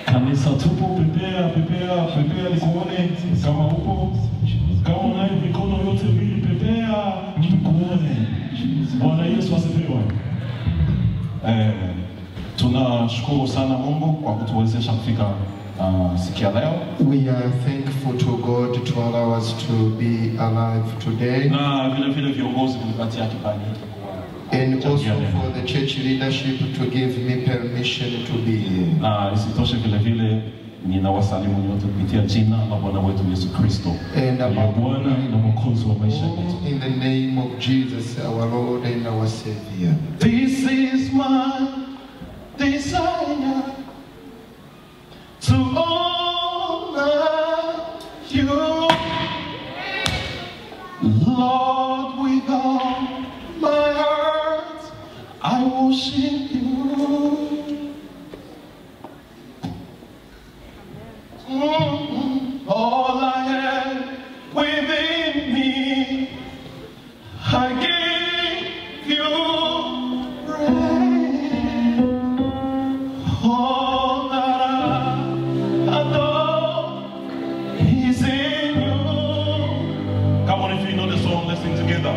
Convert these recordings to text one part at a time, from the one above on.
Kanisa tupo, pepea nikuone kama upo. Kama unayo mikono yote mbili pepea nikuone. Bwana Yesu asifiwe. Tunashukuru sana Mungu kwa kutuwezesha kufika siku ya leo. We are thankful to God to allow us to be alive today. Na vile viongozi kutupatia kibali. And also for the church leadership to give me permission to be here. Na isitoshe vile ninawasalimu nyote kupitia jina la Bwana wetu Yesu Kristo. Bwana na Mwokozi wa maisha yetu. In the name of Jesus, our Lord and our Savior. This is my desire to honor you, Lord, with all my heart I worship you. All I have within me, I give you praise. All that I adore is in you. Come on, if you know the song, let's sing together.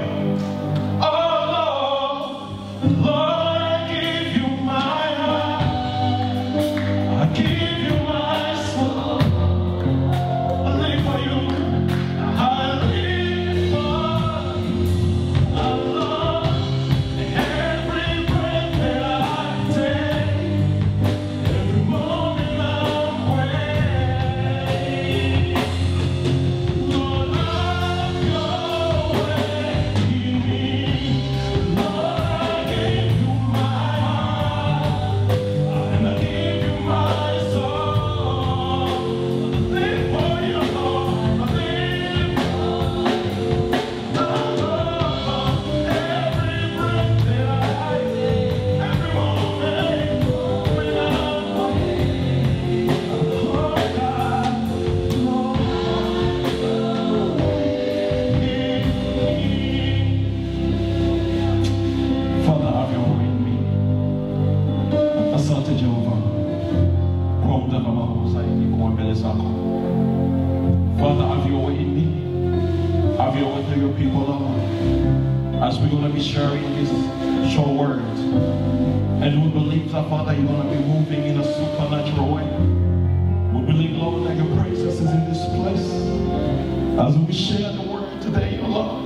Father, have your way in me. Have your way through your people, Lord. As we're going to be sharing this short word. And we believe that, Father, you're going to be moving in a supernatural way. We believe, Lord, that your presence is in this place. As we share the word today, Lord,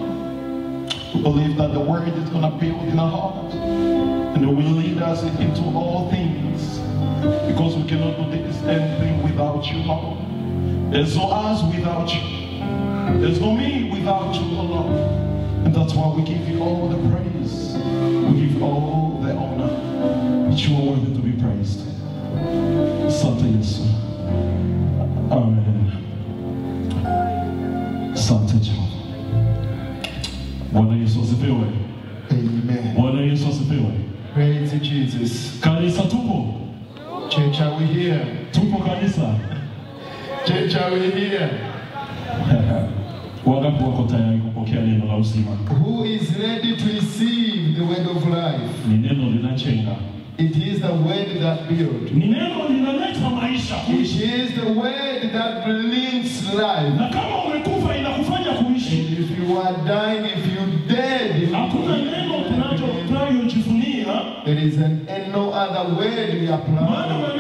we believe that the word is going to build in our heart. And it will lead us into all things. Because we cannot do this anything without you, Lord. There's no us without you. There's no me without you, Lord. And that's why we give you all the praise. We give you all the honor. That you are worthy to be praised. Sante Yesu. Amen. Sante Jehovah. Bwana Yesu asifiwe. Amen. Bwana Yesu asifiwe. Praise Jesus. Kanisa tupo. Church, are we here? Tupo kanisa. Church, are we here? Wangapi wako tayari kupokea neno la uzima? Who is ready to receive the word of life? Ni neno linachenga. It is the word that builds. Ni neno linaleta maisha. It is the word that brings life. Na kama umekufa inakufanya kuishi. And if you are dying, if you dead, hakuna neno tunayojivunia There is no other word we apply.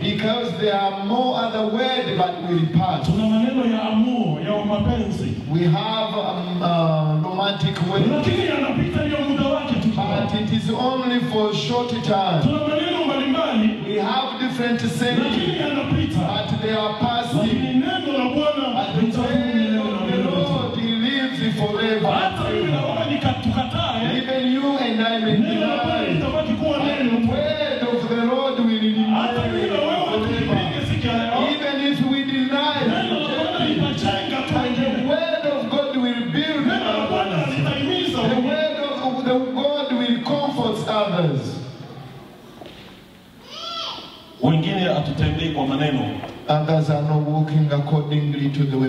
Because there are more other words but will pass. We have romantic words. But it is only for a short time. We have different sayings. But they are passing. But the word of the Lord, He lives forever. Even you and I may deny. But the word of the Lord will remain forever. Even if we deny, the word of God will build us. The word of God will comfort others. Others are not walking accordingly to the way.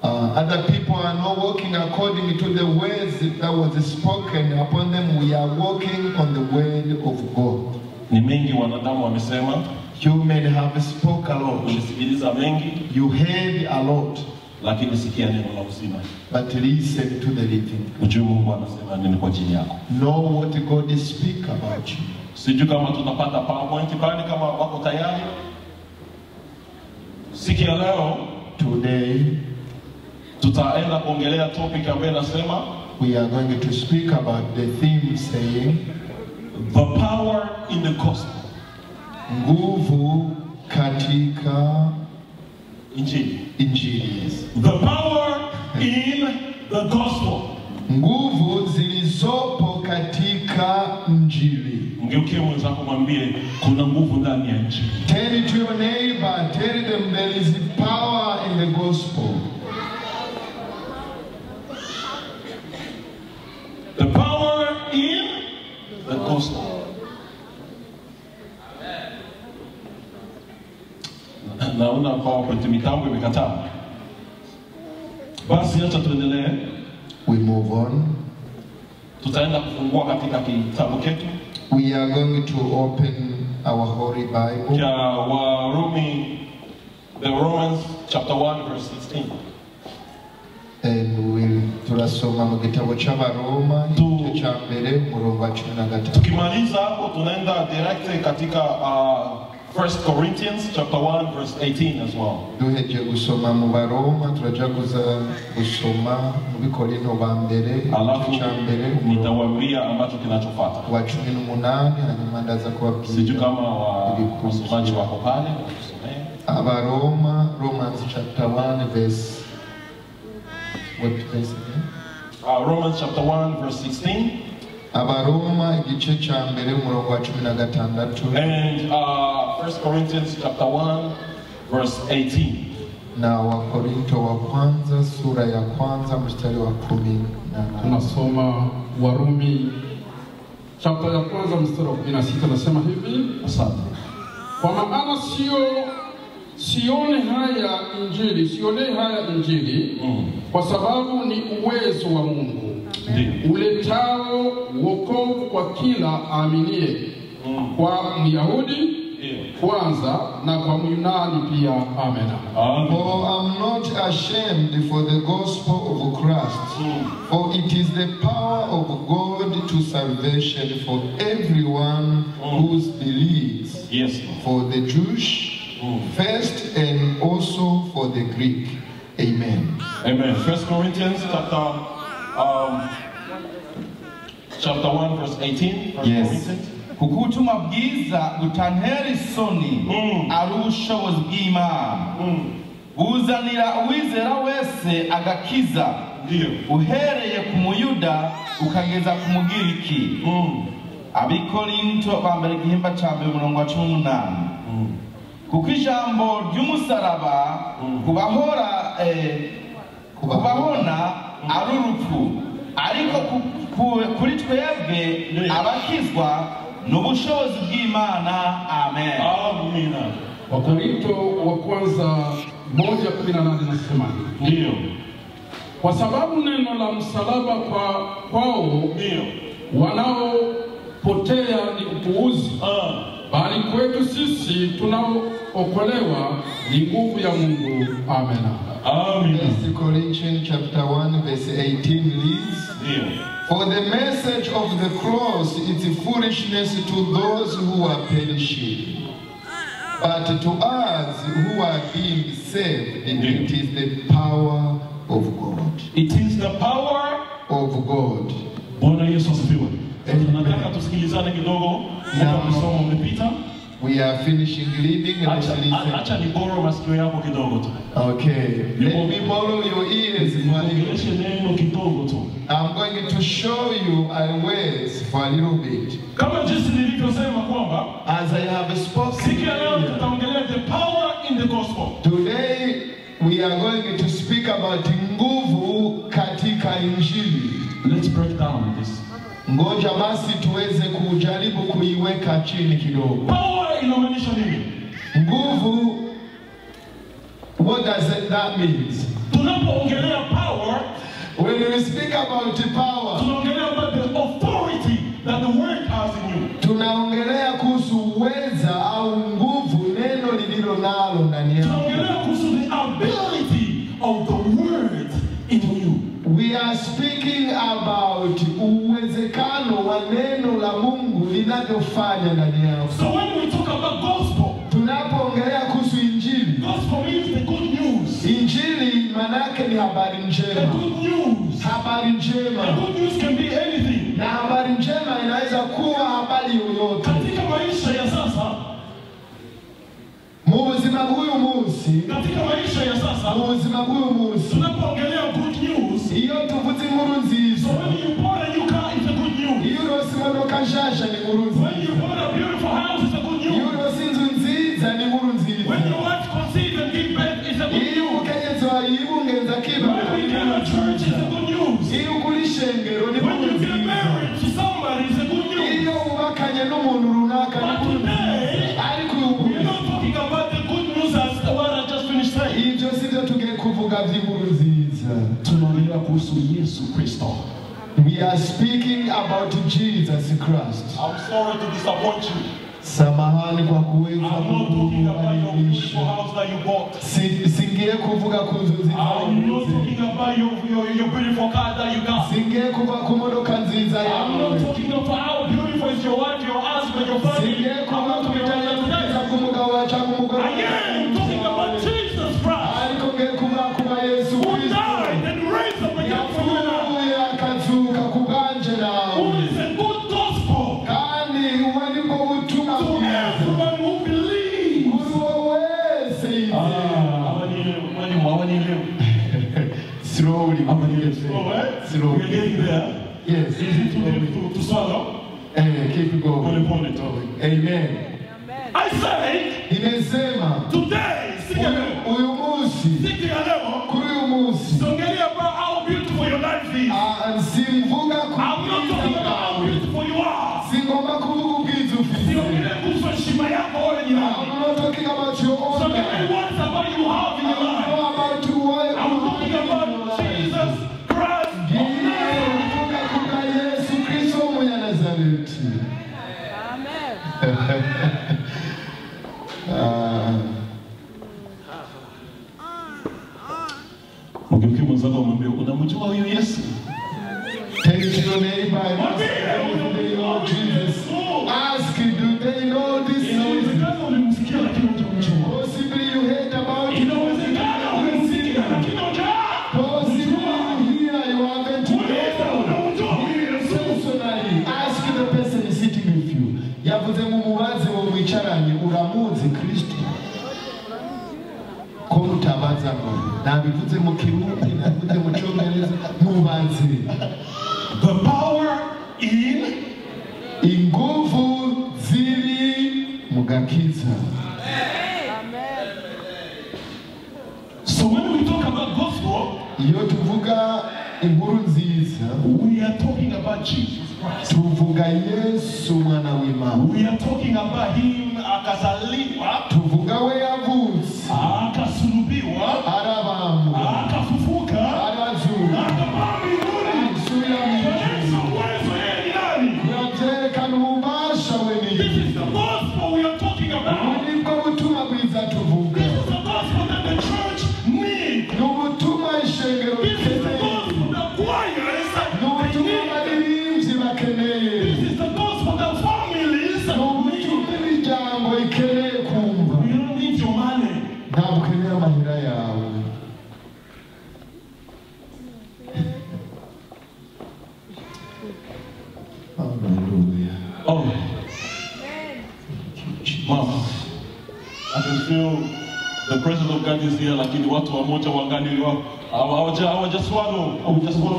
Other people are not walking according to the words that was spoken upon them. We are walking on the word of God. Human have spoken a lot. You heard a lot. But listen to the living. Know what God speaks about you. Sijui kama tutapata PowerPoint pale kama wako tayari. Siku ya leo today tutaenda kuongelea topic ambayo nasema we are going to speak about the theme saying the power in the gospel. Nguvu katika Injili. Injili. The power in the gospel. Nguvu zilizopo katika Injili. Ngeukie mwenzako mwambie kuna nguvu ndani ya Injili. Tell it to your neighbor, tell them there is power in the gospel. The power in the gospel. Naona PowerPoint mitambo imekataa. Basi acha tuendelee. We move on. Tutaenda kufungua katika kitabu chetu. We are going to open our Holy Bible. The Romans chapter 1 verse 16. And we'll turasoma mu gitabo cy'Abaroma igice cya mbere umurongo wa 13. Tukimaliza hapo tunaenda direct katika 1 Corinthians chapter 1 verse 18 as well. Duheje gusoma mu Baroma turaja gusoma mu Bikorinto ba mbere igice cya mbere nitawaambia ambacho kinachofuata. Wa 18 hanyuma ndaza kubabwira. Sijui kama wasomaji wako pale watusomee. Abaroma Romans chapter 1 verse what verse again? Romans chapter 1 verse 16. Abaroma igice cya mbere umurongo wa 16. And 1 Corinthians chapter 1 verse 18. Na wa Korinto wa kwanza sura ya kwanza mstari wa 10. Tunasoma Warumi chapter ya kwanza mstari wa 16 nasema hivi. Asante. Kwa maana sione haya injili kwa sababu ni uwezo wa Mungu uletao wokovu kwa kila aaminie, kwa Myahudi kwanza na kwa Myunani pia. Amen. For I'm not ashamed for the gospel of Christ, for it is the power of God to salvation for everyone who believes, for the Jewish first and also for the Greek. Amen. Amen. 1 Corinthians chapter 1 verse 18. Yes. Kukutuma bwiza gutantera isoni ari ubushobozi bw'Imana buzanira uwizera wese agakiza uhereye ku Muyuda ukageza ku Mugiriki. Abikorinto ba mbere igihimba cya mbere umurongo wa 18. Kuko ijambo ry'umusaraba kubahona ari urupfu, ariko kuri twebwe abakizwa n'ubushobozi bw'Imana. Amen. Amina. Wakorinto wa kwanza 1:18 nasema ndio, kwa sababu neno la msalaba kwao wanaopotea ni upuuzi, bali bali kwetu sisi tunaookolewa ni nguvu ya Mungu. Amen. Amen. 1 Corinthians chapter 1 verse 18 reads, For the message of the cross is foolishness to those who are perishing, but to us who are being saved, it is the power of God. It is the power of God. Bwana Yesu asifiwe. Tunataka tusikilizane kidogo. Msomo umepita. We are finishing reading and listening. Acha ni borrow masikio yako kidogo tu. Okay. Let me borrow your ears. I'm going to show you our words for a little bit. Kama jinsi nilivyosema kwamba, as I have spoken, siku ya leo tutaongelea the power in the gospel. Today we are going to speak about nguvu katika injili. Let's break down this. Ngoja basi tuweze kujaribu kuiweka chini kidogo. Power inamaanisha nini? Nguvu, what does that mean? Tunapoongelea power, when we speak about power, tunaongelea about the authority that the word has in you. Tunaongelea kuhusu uweza au nguvu neno lililo nalo ndani yako. Tunaongelea kuhusu the ability of the word in you. We are speaking about uwezekano wa neno la Mungu linavyofanya ndani yako. So when we talk about gospel, tunapoongelea kuhusu injili, gospel means the good news. Injili maana yake ni habari njema. The good news. Habari njema. The good news can be anything. Na habari njema inaweza kuwa habari yoyote. Katika maisha ya sasa, muzima huyu musi, katika maisha ya sasa, muzima huyu musi, tunapoongelea good news, iyo tuvuze inkuru nziza. So when you bought a new car, it's a good news. Iyo rosi modoka nshasha ni inkuru nziza. When you bought a beautiful house, it's a good news. Iyo rosi inzu nziza ni inkuru nziza. When your wife conceives and gives birth, it's a good news. Iyo umukenyezi wawe yibungenza kiba. When we get a church, it's a good news. Iyo ukulishengero ni inkuru nziza. When you get married to somebody, it's a good news. Iyo ubakanye n'umuntu runaka ni inkuru nziza. Ariko we're not talking about the good news as the one I just finished saying. Ibyo sivyo tugiye kuvuga by'inkuru nziza. Tunaongelea kuhusu Yesu Kristo. We are speaking about Jesus Christ. I'm sorry to disappoint you. Samahani kwa kuweza kukubanisha. Singiye kuvuga kuhusu nziza. I'm not talking about your beautiful car that you got. Singiye kuvuga ku modoka nziza yawe. I'm not talking about how beautiful is your wife, your husband, your family. Singiye kuvuga ku bijyanye n'umugabo wawe cyangwa umugore wawe. I'm talking about Jesus Christ. Ariko ngiye kuvuga ku Yesu Kristo. Who died and raised up again for you now. Akazuka ku bwanje nawe. Who is a good gospel. Kandi uwo ni bwo butumwa to everyone who believes. Slowly. Slowly. We're getting there. Yes. Is it too difficult to swallow? Keep going. Amen. I say, today, uyu munsi, kuri uyu munsi, about how beautiful your life is. I'm not talking about how beautiful you are. Singomba kuvuga ubwiza ufite. I'm not talking about your own so life. What about you have in your life? I'm talking about Jesus Christ. Yesu Kristo mwenye Nazareti. Mgeukie mwenzako mwambie unamjua huyu Yesu? Tell your neighbor, they know Jesus. Ask, do they know this? Possibly you heard about it. Possibly here you haven't heard. Personally, ask the person sitting with you. Yavuze mu mubaze wo mwicaranye uramuzi Kristo. Ko mutabaza ngo nabivuze mu Kirundi nabivuze mu Cyongereza mubaze. The power in inguvu ziri mugakiza. So when we talk about gospel, iyo tuvuga inkuru nziza, we are talking about Jesus Christ. Tuvuga Yesu mwana w'Imana. We are talking about him akazaliwa. Tuvuga we yavutse. Akasulubiwa. Arabambwa. Akafufuka. Arazuka. Akapaa mbinguni. This is the gospel we are talking ukeneye kumva. You don't need your money. Ntabwo ukeneye amahera yawe. Hallelujah. Oh. Mama, I can feel the presence of God is here. Like in watu wamoja wangali hawajaswallow.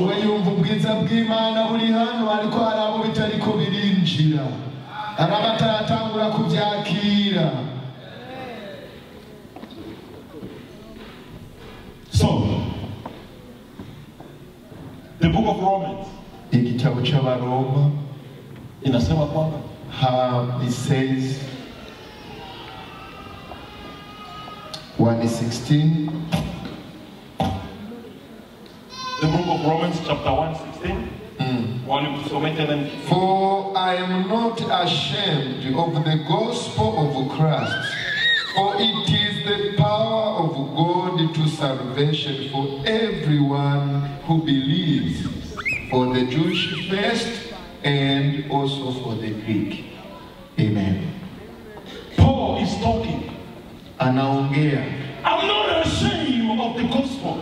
Weyumva ubwiza bw'Imana buri hano, ariko hari abo bitariko birinjira. Hari abataratangura kubyakira. So, the book of Romans. Igitabo cy'Abaroma Inasema kwamba it says 1:16. the book of Romans chapter 1:16. For I am not ashamed of the gospel of Christ, for it is the power of God to salvation for everyone who believes, for the Jewish first and also for the Greek. Amen. Paul is talking. Anaongea. I'm not ashamed of the gospel.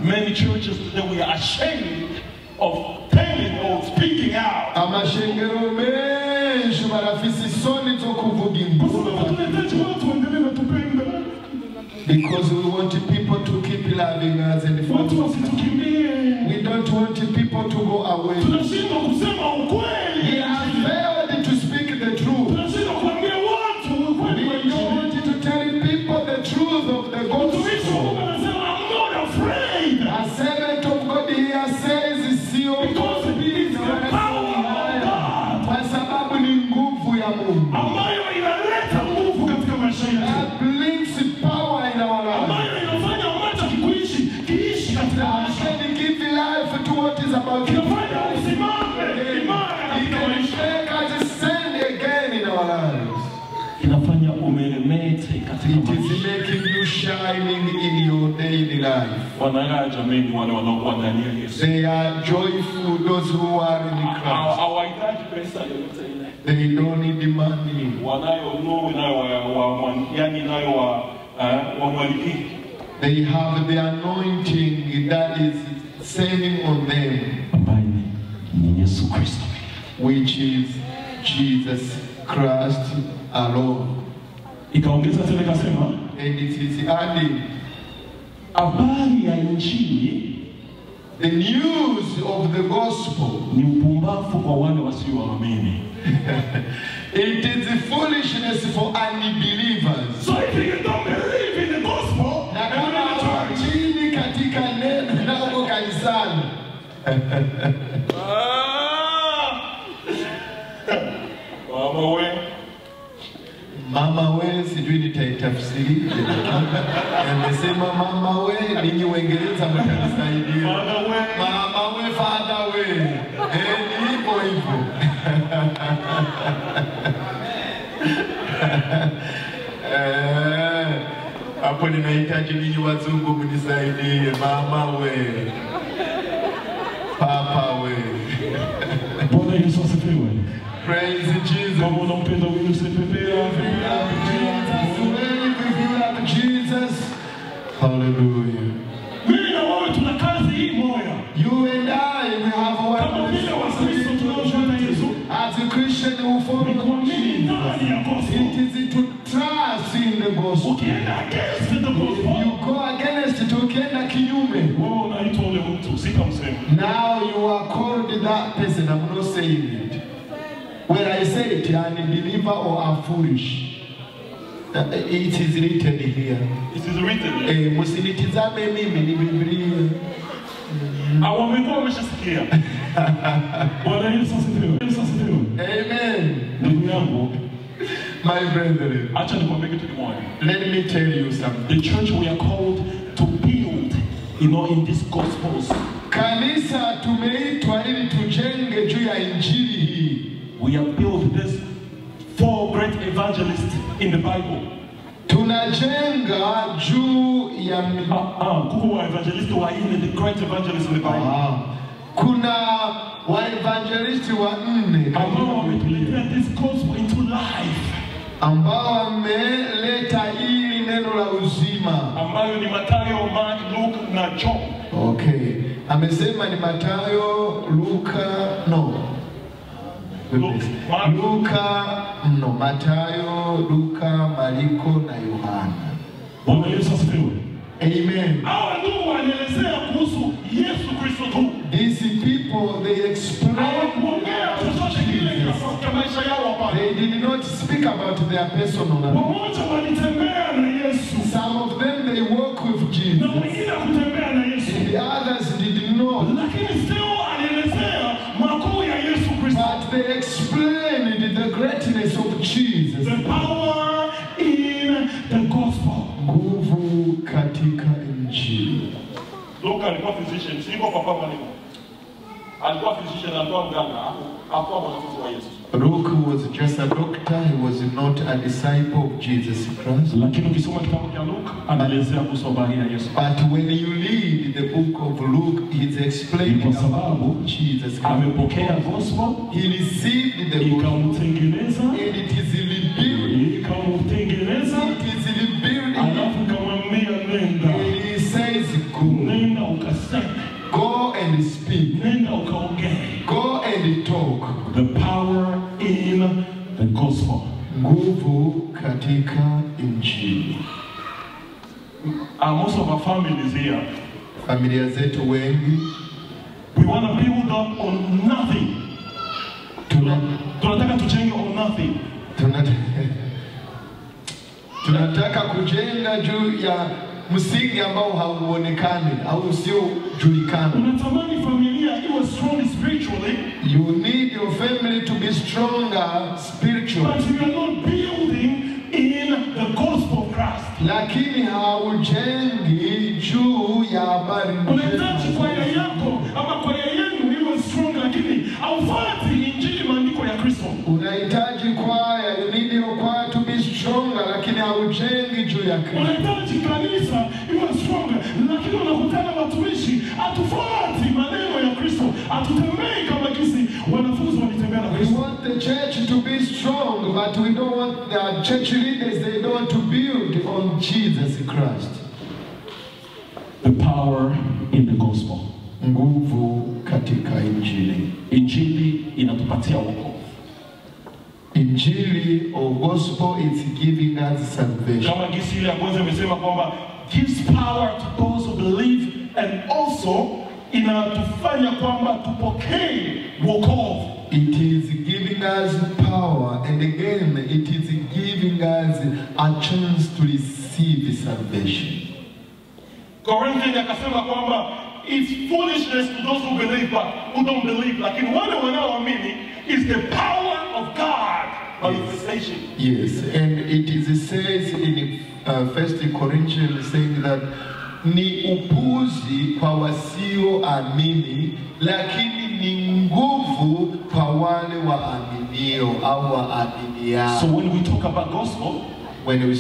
Many churches today we are ashamed of telling or speaking out. Because we want people to keep loving us and we don't want people to go away. We are failed to speak the truth. We don't want to tell people the truth of the gospel. I'm not afraid. A servant of God here says, because it is the power of God. That brings power in our life. That can give life to what is about to happen. It can make us stand again in our lives. It is making you shining in your daily life. They are joyful, those who are in Christ. They don't need the money. They have the anointing that is sailing on them, which is Jesus Christ alone. And it is adding, the news of the gospel. It is the foolishness for unbelievers. So if you don't believe in the gospel, Mama we sijui nitaitafsiri. Amesema mama we ninyi Waingereza mtanisaidia. Mama we, father we. Hivyo hivyo. Hapo ninahitaji ninyi wazungu mnisaidie. Mama we. Papa we. Bwana Yesu asifiwe. Praise Jesus. Kama unampenda wewe usipepea. Jesus. Hallelujah. Mimi na wewe tuna kazi hii moja. You and I, we have one. Kama vile Wakristo tunaofuata Yesu. As a Christian who follow Jesus, it is to trust in the gospel. Ukienda against the gospel, you go against it, ukienda kinyume. Wewe unaitwa ule mtu, sitamsema. Now you are called that person. I'm not saying it. When I say it, you are an unbeliever or a foolish. It is written here. It is written. Musinitizame mimi ni Biblia. Awamekuwa wameshasikia. Bwana Yesu asifiwe. Amen. Ndugu yangu, my brethren, acha nikwambie kitu kimoja. Let me tell you something. The church we are called to build, in these gospels. Kanisa tumeitwa ili tujenge juu ya injili hii. We have built this 4 great evangelists in the Bible. Tunajenga juu ya kuwa evangelists wa the great evangelists in the Bible. Kuna wa evangelists wa 4 ambao ambao wameleta hili neno la uzima, ambayo ni Mathayo, Mark, Luke na John. Okay. Amesema ni Mathayo, Luka, Mathayo, Luka, Mariko na Yohana. Bwana Yesu asifiwe. Amen. Hawa ndio wanaelezea kuhusu Yesu Kristo tu. These people, they explain. They did not speak about their personal life. Some of them, they walk with Jesus. And the others did not. But they explained the greatness of Jesus. The power in the gospel. Nguvu katika Injili. Luka alikuwa physician, siko papa mwalimu. Alikuwa physician, alikuwa mganga, hakuwa mwanafunzi wa Yesu. Luke was just a doctor, he was not a disciple of Jesus Christ. Lakini ukisoma kitabu cha Luke anaelezea kuhusu habari ya Yesu. But when you read the book of Luke, he's explaining about Jesus Christ. Amepokea gospel, he received the gospel, and it is rebuilt. It is rebuilt. And he says, go and speak. Go and talk. The power in the gospel. Nguvu katika Injili. Most of our families here, familia zetu wengi, we want to build up on nothing. Tunataka tujenge on nothing. Tunataka kujenga juu ya msingi ambao hauonekani au usiojulikana. Unatamani familia iwe strong spiritually. You need your family to be stronger spiritually. But you are not building in the gospel of Christ. Lakini haujengi juu ya habari njema. Unahitaji kwaya yako ama kwaya yenu iwe strong, lakini haufuati injili maandiko ya Kristo. Unahitaji kwaya, you need your choir to be stronger, lakini haujengi juu ya Kristo. Unahitaji kanisa iwe strong, lakini unakutana watumishi hatufuati maneno ya Kristo, hatutembei kama jinsi wanafunzi walitembea na Kristo. We want the church to be strong, but we don't want the church leaders, they don't want to build on Jesus Christ. The power in the gospel. Nguvu katika Injili. Injili inatupatia wokovu. Injili or gospel is giving us salvation. Kama gisi ile ya kwanza imesema kwamba gives power to those who believe, and also inatufanya kwamba tupokee wokovu. It is giving us power, and again it is giving us a chance to receive salvation. Corinthians akasema kwamba it's foolishness to those who believe, but who don't believe. Lakini wale wanaoamini is the power of God manifestation. Yes, and it says in 1 Corinthians saying that ni upuzi kwa wasioamini, lakini ni nguvu kwa wale waaminio au waaminiao. So when we talk about gospel, when we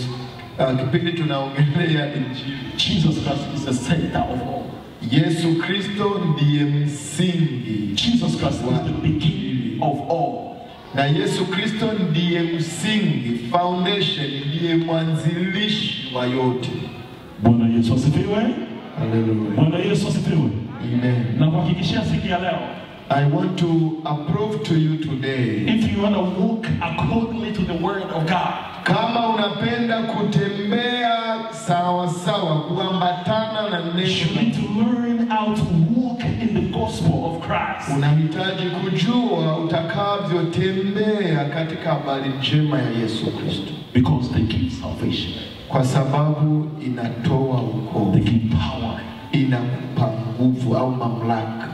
kipindi tunaongelea Injili, Jesus Christ is the center of all. Yesu Kristo ndiye msingi. Jesus Christ is the beginning of all. Na Yesu Kristo ndiye msingi, foundation, ndiye mwanzilishi wa yote. Bwana Yesu asifiwe. Hallelujah. Bwana Yesu asifiwe. Amen. Na kuhakikishia siku ya leo, I want to approve to you today, if you want to walk accordingly to the word of God, kama unapenda kutembea sawa sawa, kuambatana na neno, you need to learn how to walk in the gospel of Christ. Unahitaji kujua utakavyotembea katika habari njema ya Yesu Kristo. Because they give salvation. Kwa sababu inatoa wokovu. They give power. Inakupa nguvu au mamlaka.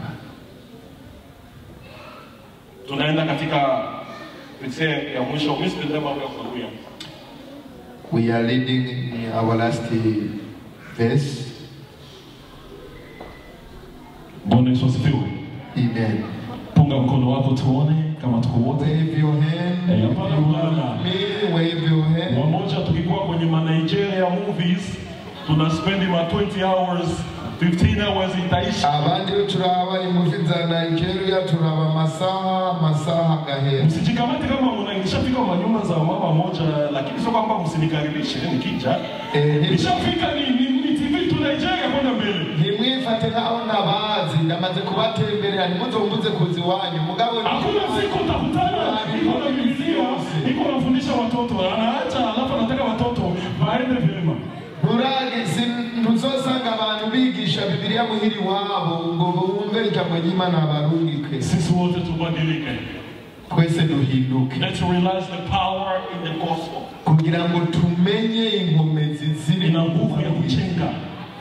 Tunaenda katika pitsea ya mwisho. We are reading in our last verse. Bwana Yesu asifiwe. Amen. Punga mkono wako tuone kama tuko wote. Wave your hand. Wave your hand. Wamoja tukikuwa kwenye Nigeria movies, tuna spend 20 hours 15 hours itaisha. Abandi turaba imufi za Nigeria turaba masaha gahera. Msijikamate kama mnaingishafika manyumba za mama moja, lakini sio kwamba msinikaribishe nikija. Nishafika ni TV tu Nigeria kwenda mbele. Nimwifate naona baadhi ndamaze kubatembelera nimuzombuze kuzi wanyu mugabo hakuna siku utakutana niko na Biblia niko nafundisha watoto anaacha alafu anataka watoto waende vyema. Burage ntuzosanga abantu bigisha Biblia muhiri wabo ngo bumve ijambo ry'Imana abarungike. Sisi wote tubadilike. Kwese duhinduke. Let's realize the power in the gospel. Kugira ngo tumenye inkomezi ziri na nguvu ya kujenga.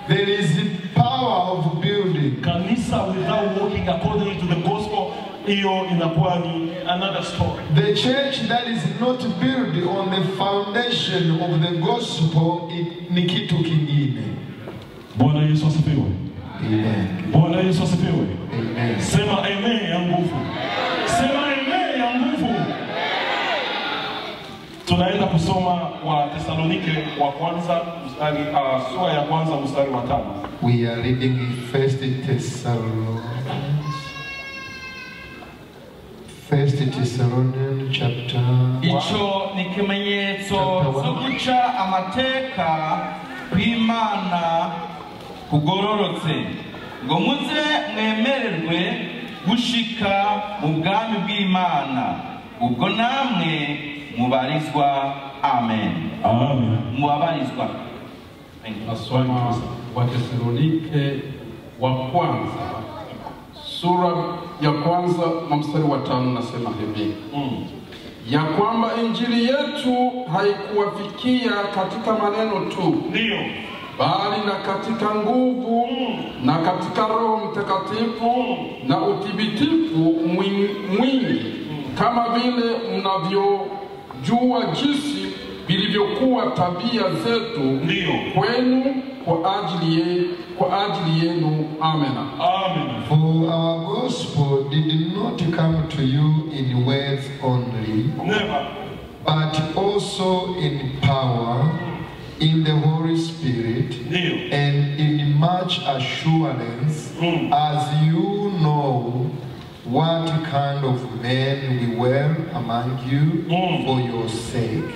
There is the power of building. Kanisa without walking according to the gospel, hiyo inakuwa ni another story. The church that is not built on the foundation of the gospel ni kitu kingine. Bwana Yesu asifiwe. Amen. Bwana Yesu asifiwe. Amen. Sema amen ya nguvu. Sema amen ya nguvu. Tunaenda kusoma wa Tesalonike wa kwanza mstari sura ya kwanza mstari wa 5. We are reading in 1 Thessalonians chapter. Icho ni kimenyetso cyo guca amateka kw'Imana kugororotse ngo muze mwemererwe gushika mu bwami bw'Imana ubwo namwe mubarizwa. Amen. Amen. Mubarizwa. Nasoma Wathesalonike wa kwanza sura ya kwanza na mstari wa 5 nasema hivi. Ya kwamba injili yetu haikuwafikia katika maneno tu, ndio, bali na katika nguvu na katika Roho Mtakatifu na uthibitifu mwingi, kama vile mnavyojua jinsi vilivyokuwa tabia zetu ndio kwenu kwa ajili yenu. Amen. Amen. For our gospel did not come to you in words only, never, but also in power, in the Holy Spirit, ndio, and in much assurance, as you know what kind of men we were among you for your sake.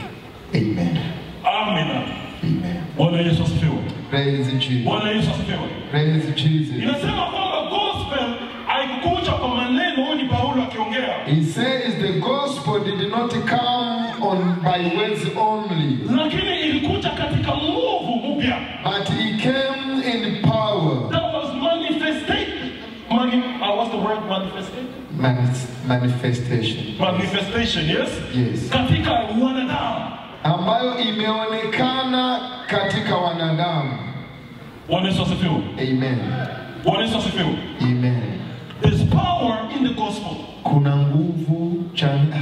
Amen. Amen. Amen. Bwana Yesu asifiwe. Praise Jesus. Bwana Yesu asifiwe. Praise Jesus. Inasema kwamba gospel haikukuja kwa maneno, ni Paulo akiongea. He says the gospel did not come by words only, lakini ilikuja katika nguvu mpya. but it came in power. That was manifested. What's the word manifested? Manifestation. Manifestation, yes? Yes. Katika wanadamu. Ambayo imeonekana katika wanadamu. Bwana Yesu asifiwe. Amen. Bwana Yesu asifiwe. Amen. There's power in the gospel. Kuna nguvu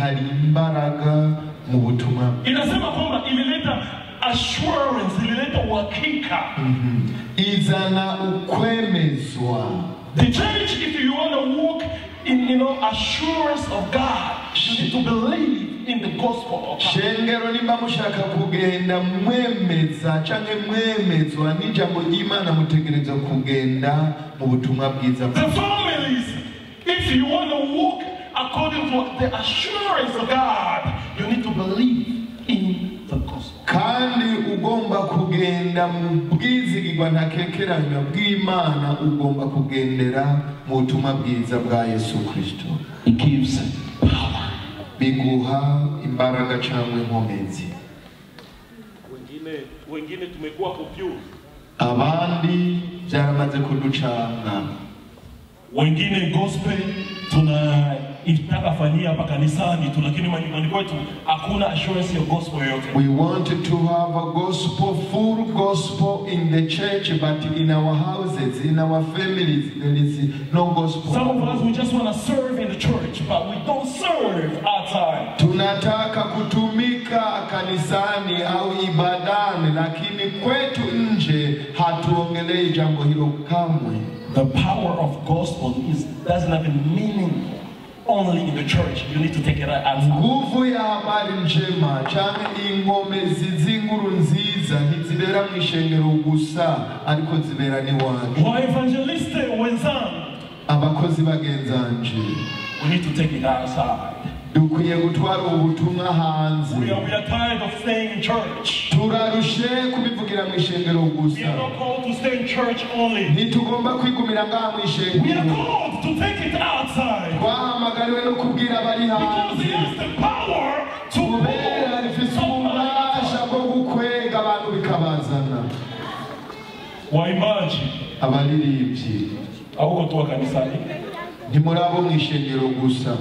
hari imbaraga mu butumwa. Inasema kwamba ilileta assurance, ilileta uhakika. Izana ukwemezwa. The church, if you want to walk in assurance of God, you need to believe in the gospel of God. Shengero nimba mushaka kugenda mwemeza canke mwemezwa n'ijambo ry'Imana mutegereza kugenda mu butumwa bwiza. The families, if you want to walk according to the assurance of God, you need to believe in the gospel. Kandi ugomba kugenda mu bwizigirwa ntakekeranywa bw'Imana, ugomba kugendera mu butumwa bwiza bwa Yesu Kristo. It gives power. Biguha imbaraga cyangwa inkomezi. Wengine tumekuwa confused. Abandi byaramaze kuducanga. Wengine gospel tunataka fanyia hapa kanisani tu, lakini majumbani kwetu hakuna assurance ya gospel yote. We want to have a gospel, full gospel in the church, but in our houses, in our families, there is no gospel. Some of us, we just want to serve in the church, but we don't serve outside. Tunataka kutumika kanisani au ibadani, lakini kwetu nje hatuongelei jambo hilo kamwe. The power of gospel doesn't have a meaning only in the church. You need to take it outside. Nguvu ya habari njema, cyane ingomezi z'inkuru nziza nziza ntizibera mu ishengero gusa ariko zibera n'iwacu. Wa evangeliste wenzangu, abakozi bagenzanje, we need to take it outside. dukwiye gutwara ubutumwa hanze. We are tired of staying in church. turarushe kubivugira mu ishengero We gusa. are not called to stay in church only. ntitugomba kwigumira ngaha mu We are ishengero. called to take it outside. twahamagariwe no kubwira abari Because he hanze, has the power to kubera rifise ububasha bwo gukwega abantu bikabazana. waimbaji abaririmbyi au watu wa kanisani, ntimurabo mu ishengero gusa.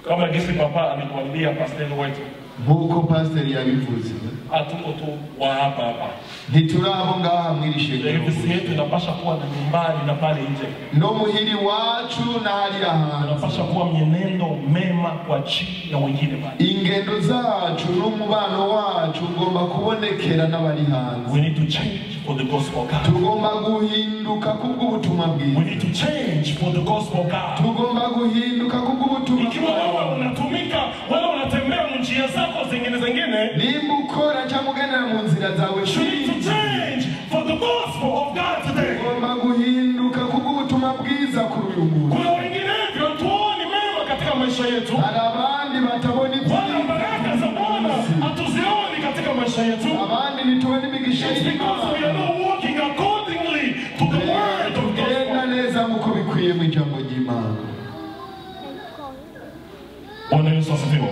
kama gisi papa ametuambia pastor wetu, nk'uko pasiteri yabivuze, hatuko tu wa hapa hapa. ntiturabo ngaha mw'iri shengero Service gusa. yetu inapasha kuwa na nyumbani na pale nje. no muhiri wacu na hariya hanze. Inapasha kuwa mienendo mema kwa ajili ya wengine pale. ingendo zacu n'umubano wacu ugomba kubonekera n'abari hanze. We need to change for the gospel of God. tugomba guhinduka kubw'ubutumwa We bwiza. need to change for the gospel of God. tugomba guhinduka kubw'ubutumwa Ikiwa wewe bwiza. unatumika, wewe unatembea mu njia zako zingine, nimba ukora cyangwa ugendera mu nzira zawe, you need to change for the gospel of God today. tugomba guhinduka kubw'ubutumwa bwiza kuri uyu munsi. Kuna wenginevyo tuoni mema katika maisha yetu. hari abandi batabona Wala baraka za Bwana hatuzioni katika maisha yetu. abandi ntitubona imigisha It's because we are not walking accordingly to the word of tugenda God. neza nk'uko bikwiye mu ijambo ry'Imana. Bwana Yesu asifiwe.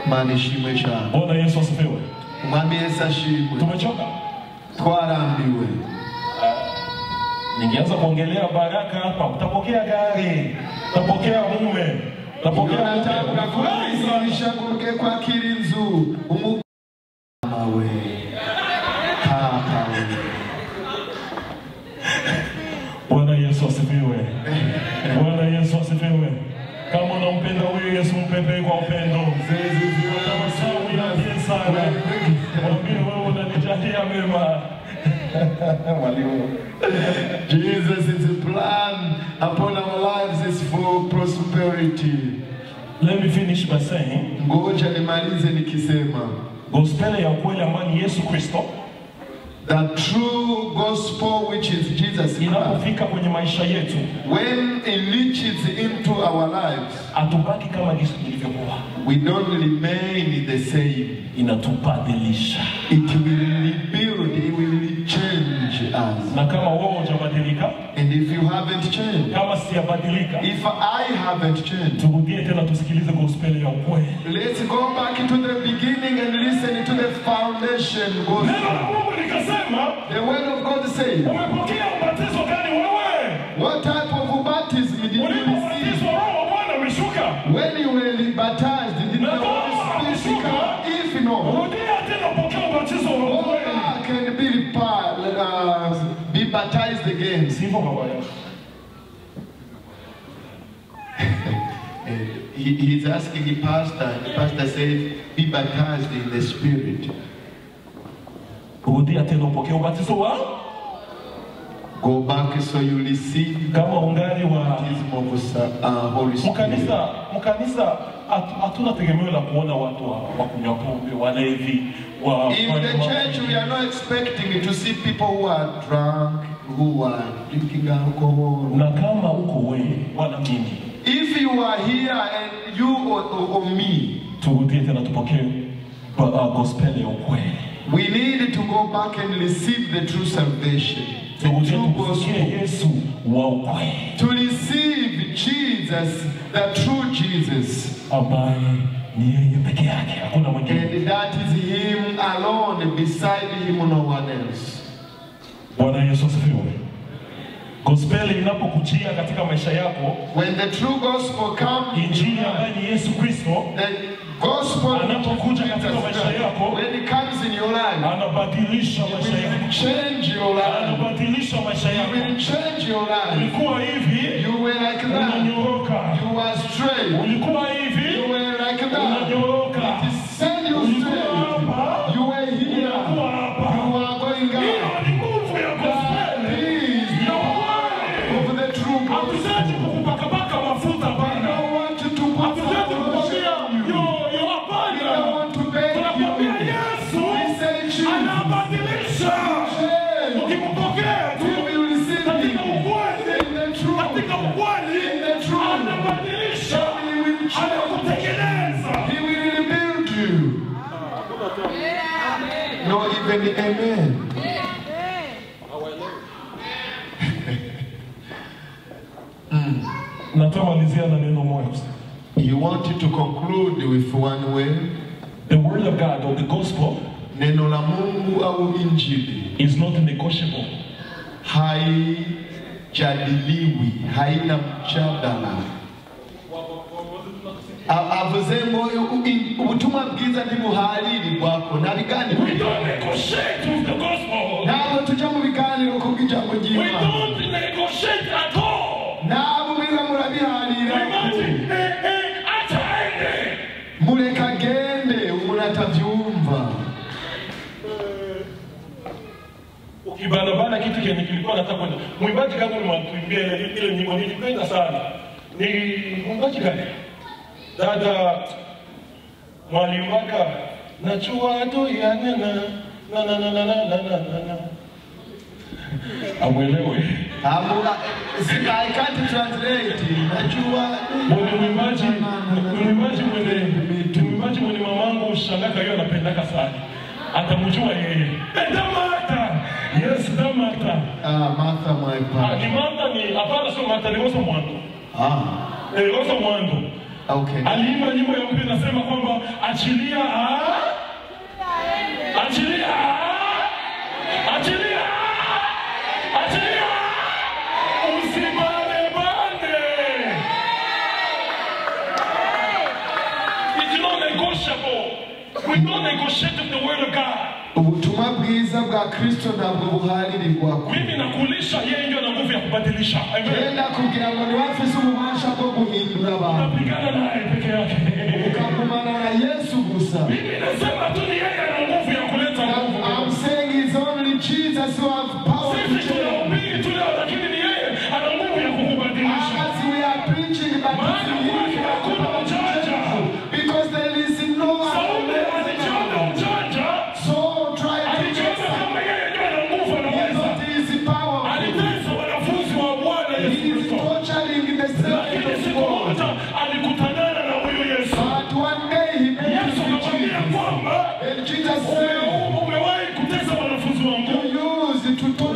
Imana ishimwe cyane. Bwana Yesu asifiwe. Umwami Yesu ashimwe. Tumechoka. twarambiwe. Ningeanza kuongelea baraka hapa, utapokea gari, utapokea mume, utapokea nataka kukuilisha kuruke kwa kirinzu umugamawe kaka. Bwana Yesu asifiwe. Bwana Yesu asifiwe. Kama unampenda huyu Yesu, mpende kwa upendo. Tabasamu ya sana. Mwambie wewe unanijalia mema. Jesus is a plan upon our lives is for prosperity. Let me finish by saying, Ngoja nimalize nikisema, gospel ya kweli ambayo ni Yesu Kristo, the true gospel which is Jesus Christ, inapofika kwenye maisha yetu, when it reaches into our lives, atubaki kama jinsi tulivyokuwa. we don't remain the same. Inatubadilisha. It will rebuild, it will change us. Na kama wewe hujabadilika, And if you haven't changed, kama sijabadilika, if I haven't changed, turudie tena tusikilize gospel ya ukweli. let's go back to the beginning and listen to the foundation Neno gospel. la Mungu likasema, The word of God says, umepokea ubatizo gani wewe? what type of baptism did you receive? Ulipobatizwa Roho wa Bwana ameshuka. When you were baptized, did the Holy Spirit come? If no, Rudia tena upokea ubatizo wa go ukweli. back and be baptized again. Sivyo baba yangu. He's asking the pastor said, be baptized in the Spirit. Rudia tena upokea ubatizo wa. Go back so you receive Kama ungali wa baptism of Holy Spirit. Mkanisa hatuna tegemeo la kuona watu wa kunywa pombe, walevi, In the church, we are not expecting to see people who are drunk, who are drinking alcohol. Na kama uko wewe wala mimi, If you are here and you or me, turudie tena tupokee gospel ya ukweli. we need to go back and receive the true salvation, the Turudie true tupokee gospel. Yesu wa ukweli, To receive Jesus, the true Jesus. ambaye ni yeye peke yake, hakuna mwingine. And that is Him alone, beside Him no one else. Bwana Yesu asifiwe. Gospel inapokujia katika maisha yako, When the true gospel comes, injili ambayo ni Yesu Kristo the gospel anapokuja katika maisha yako, when it comes in your life, anabadilisha it maisha yako. will change your life. Anabadilisha maisha It yako. will change your life. Ulikuwa hivi, You were like that. unanyoroka. You were straight. Ulikuwa hivi, You were like that. unanyoroka. It sent you Ulikuwa straight. hapa, You were here. ulikuwa hapa. You are going Hiyo out. ni nguvu ya gospel. Please, Ya ukweli. of the true gospel. Hatuhitaji kukupakapaka mafuta I bana. don't want you to put Hatuhitaji kukwambia you. yo I don't hapana. want to beg Tunakwambia you. Yesu We say Jesus. ni amen. Natamalizia na neno moja. You wanted to conclude with one word. The word of God or the gospel Neno la Mungu au injili is not negotiable. Haijadiliwi, haina mjadala. Avuze ngo ubutumwa bwiza ntibuhariri bwako nabigani. We don't negotiate with the gospel. Nabo tuja mu biganiro ku bw'ijambo ry'Imana. We don't negotiate at all. Nabo biba murabiharira. Ataende. Mureka gende umuntu atavyumva. Ukibanabana kitu kenye kilikuwa nataka kwenda. Mwimbaji kama nimwambia ile nyimbo nilipenda sana. Ni mwimbaji gani? Dada mwalimu waka najua tu ya nena na amwelewe. I can't translate. Najua mwimbaji mwenye mamangu shangaka yeye anapendaka sana. Atamjua yeye. Martha. Yes, Martha. Martha my partner. Ni Martha ni hapana sio Martha ni Rosa Mwando. Rosa Mwando. Okay. Aliimba nyimbo ya mpira nasema kwamba achilia usimame bane. It's not negotiable. We don't negotiate with the word of God. Ubutumwa bwiza bwa Kristo ntabwo buharirirwa. Mimi nakulisha yeye ndio ana nguvu ya kubadilisha. Amen. Kugira ngo ni wafise ububasha bwo guhindura abantu. Unapigana naye peke yake. Ukakumana na Yesu gusa. Mimi nasema tu ni yeye ana nguvu ya kuleta nguvu. I'm saying it's only Jesus who has power to change. Sisi tunahubiri tu leo lakini ni yeye ana nguvu ya kukubadilisha. As we are preaching but hakuna ujanja. Because there is no Saume alijiona ujanja. So try to alijiona kama yeye ndio ana nguvu anaweza. It is power. Alitesa wanafunzi wa Bwana Yesu Kristo. Torturing the Lakini siku moja alikutanana na huyo Yesu. But one day he met Yesu akamwambia kwamba Jesus said, umewahi kutesa wanafunzi wangu.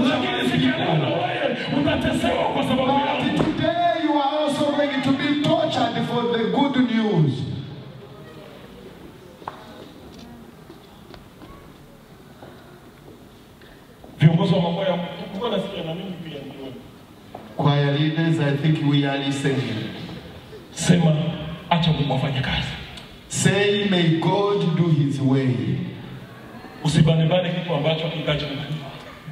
Lakini sikiana na wewe utatesewa kwa sababu yangu. Today you are also going to be tortured for the good news. Viongozi wa mambo ya Mungu nasikia na mimi pia ndio. Choir leaders, I think we are listening. Sema acha Mungu afanye kazi. Say may God do his way. Usibanebane kitu ambacho hakitaji Mungu.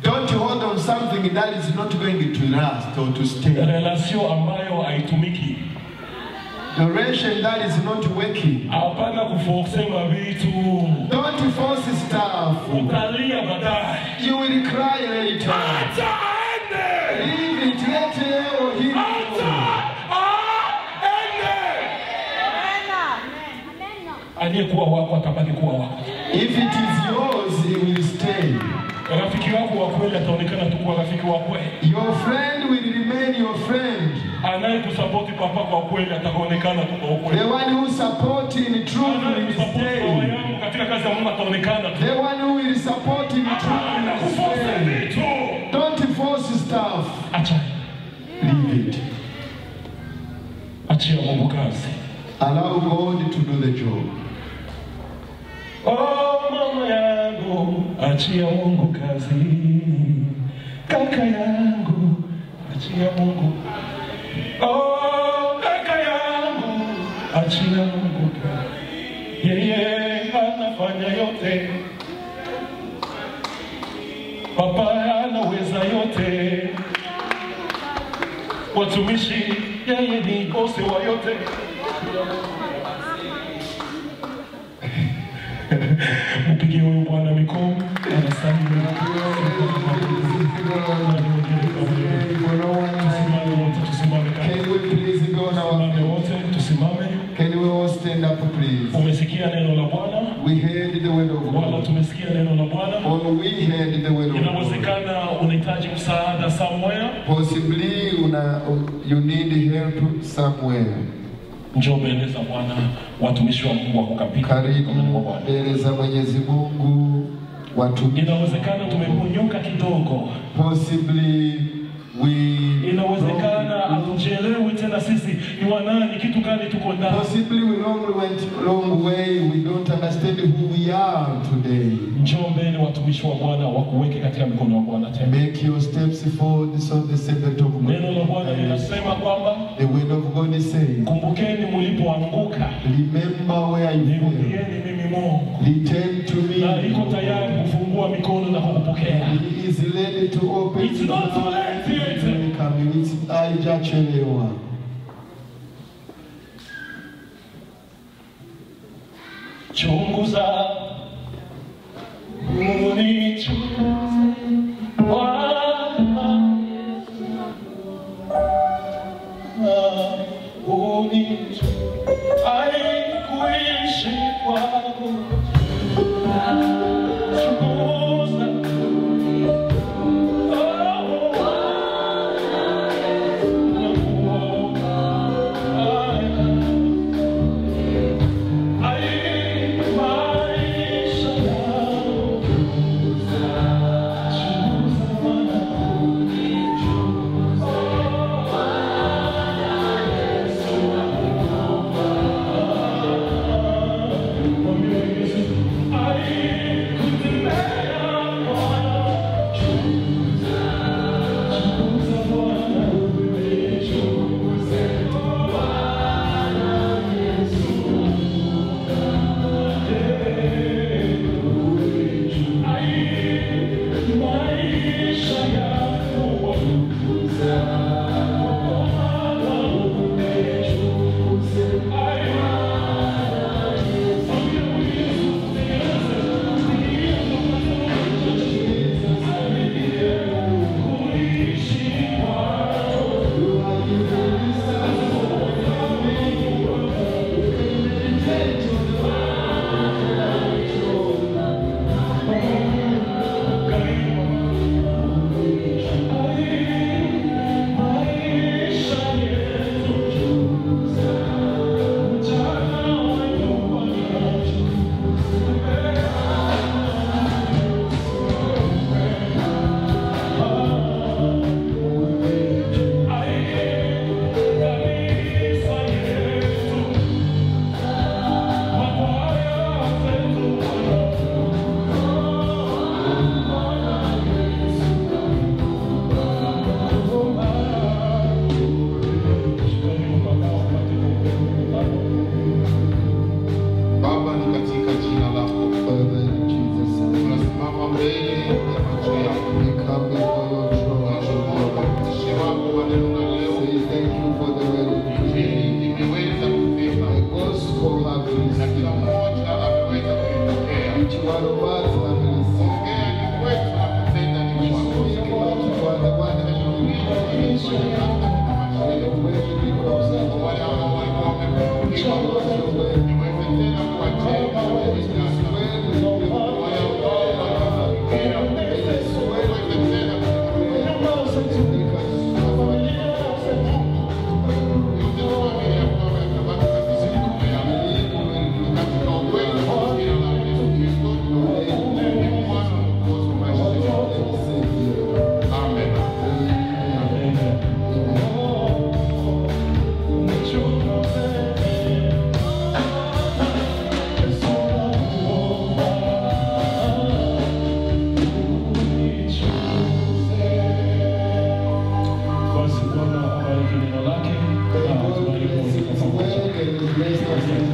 Don't hold on something that is not going to last or to stay. Relation ambayo haitumiki. The relation that is not working. Hapana kuforce mavitu. Don't force stuff. Utalia baadaye. You will cry later. Ataende. Leave it later or he aliyekuwa wako atabaki kuwa wako. If it is yours, he will stay. Rafiki wako wa kweli ataonekana tu kuwa rafiki wa kweli. Your friend will remain your friend. Anayekusupport papa kwa kweli ataonekana tu kwa kweli. The one who support in truth will stay. Katika kazi ya Mungu ataonekana tu. The one who will support in truth will stay. Don't force stuff. Acha. Leave it. Achia Mungu kazi. Allow God to do the job. Oh mama yangu, achia Mungu kazi. Kaka yangu, achia Mungu. Oh kaka yangu, achia Mungu kazi. Yeye anafanya yote. Papa anaweza yote. Watumishi, yeye ni bosi wa yote. Mpigie huyu Bwana mikono. Anastahili. Tusimame. Can we all stand up, please? Umesikia neno la Bwana? We heard the word of Wala God. tumesikia neno la Bwana? Or we heard the word of God. Inawezekana unahitaji msaada somewhere. Possibly you need help somewhere. Njoo mbele za Bwana, watumishi wa Mungu wakukapika. Karibu mbele za Mwenyezi Mungu. Inawezekana tumeponyoka kidogo. Possibly we inawezekana hatujielewi tena sisi ni wanani, kitu gani tuko ndani. Possibly we went a long way, we don't understand who we are today. Njoo mbele watumishi wa Bwana wakuweke katika mikono wa Bwana tena. Make your steps forward so the servant of God. Neno la Bwana linasema kwamba the word of God is saying, kumbukeni mlipoanguka, remember where you nirudieni mimi Mungu. Return to me. Na iko tayari kufungua mikono na kukupokea. He is ready to open. It's not too late. Haijachelewa. Chunguza unichunguze Bwana, unichunguze haikuishi kwangu. Bless us.